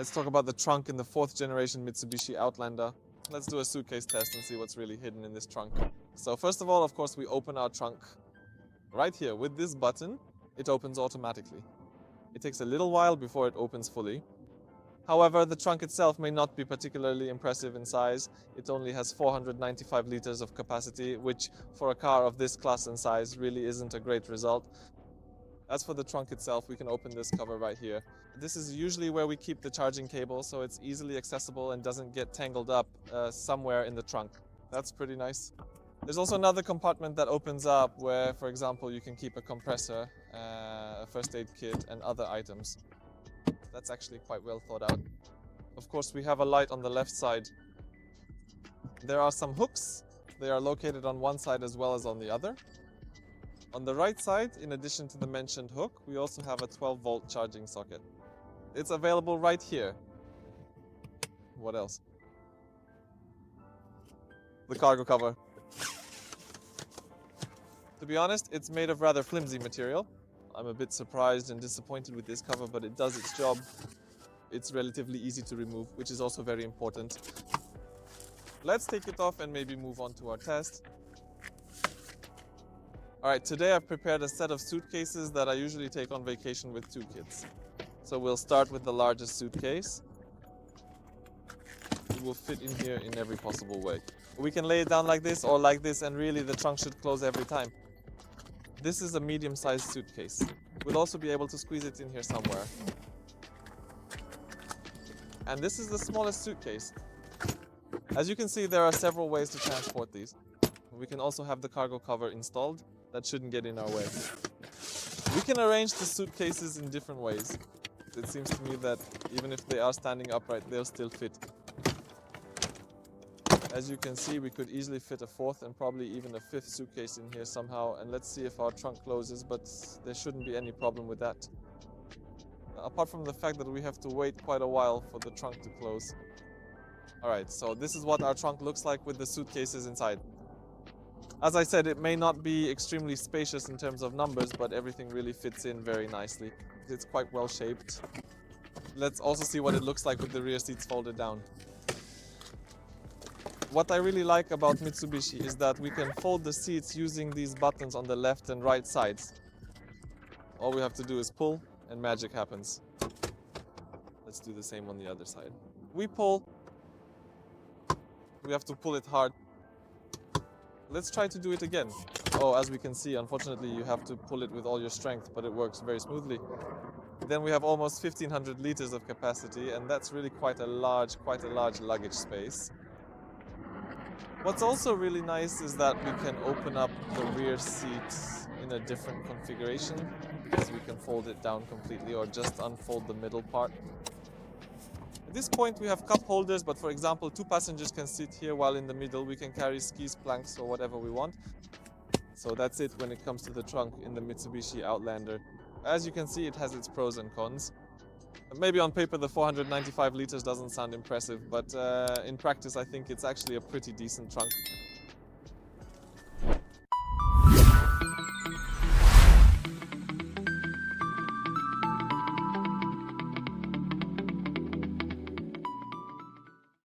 Let's talk about the trunk in the 4th generation Mitsubishi Outlander. Let's do a suitcase test and see what's really hidden in this trunk. So first of all, of course, we open our trunk right here with this button. It opens automatically. It takes a little while before it opens fully. However, the trunk itself may not be particularly impressive in size. It only has 495 liters of capacity, which for a car of this class and size really isn't a great result. As for the trunk itself, we can open this cover right here. This is usually where we keep the charging cable, so it's easily accessible and doesn't get tangled up somewhere in the trunk. That's pretty nice. There's also another compartment that opens up where, for example, you can keep a compressor, a first aid kit and other items. That's actually quite well thought out. Of course, we have a light on the left side. There are some hooks. They are located on one side as well as on the other. On the right side, in addition to the mentioned hook, we also have a 12-volt charging socket. It's available right here. What else? The cargo cover. To be honest, it's made of rather flimsy material. I'm a bit surprised and disappointed with this cover, but it does its job. It's relatively easy to remove, which is also very important. Let's take it off and maybe move on to our test. Alright, today I've prepared a set of suitcases that I usually take on vacation with 2 kids. So we'll start with the largest suitcase. It will fit in here in every possible way. We can lay it down like this or like this, and really the trunk should close every time. This is a medium-sized suitcase. We'll also be able to squeeze it in here somewhere. And this is the smallest suitcase. As you can see, there are several ways to transport these. We can also have the cargo cover installed. That shouldn't get in our way. We can arrange the suitcases in different ways. It seems to me that even if they are standing upright, they'll still fit. As you can see, we could easily fit a 4th and probably even a 5th suitcase in here somehow, and let's see if our trunk closes, but there shouldn't be any problem with that. Apart from the fact that we have to wait quite a while for the trunk to close. Alright, so this is what our trunk looks like with the suitcases inside. As I said, it may not be extremely spacious in terms of numbers, but everything really fits in very nicely. It's quite well shaped. Let's also see what it looks like with the rear seats folded down. What I really like about Mitsubishi is that we can fold the seats using these buttons on the left and right sides. All we have to do is pull and magic happens. Let's do the same on the other side. We pull. We have to pull it hard. Let's try to do it again. Oh, as we can see, unfortunately you have to pull it with all your strength, but it works very smoothly. Then we have almost 1500 liters of capacity, and that's really quite a large luggage space. What's also really nice is that we can open up the rear seat in a different configuration, because we can fold it down completely or just unfold the middle part. At this point we have cup holders, but for example 2 passengers can sit here while in the middle we can carry skis, planks or whatever we want. So that's it when it comes to the trunk in the Mitsubishi Outlander. As you can see, it has its pros and cons. Maybe on paper the 495 liters doesn't sound impressive, but in practice I think it's actually a pretty decent trunk.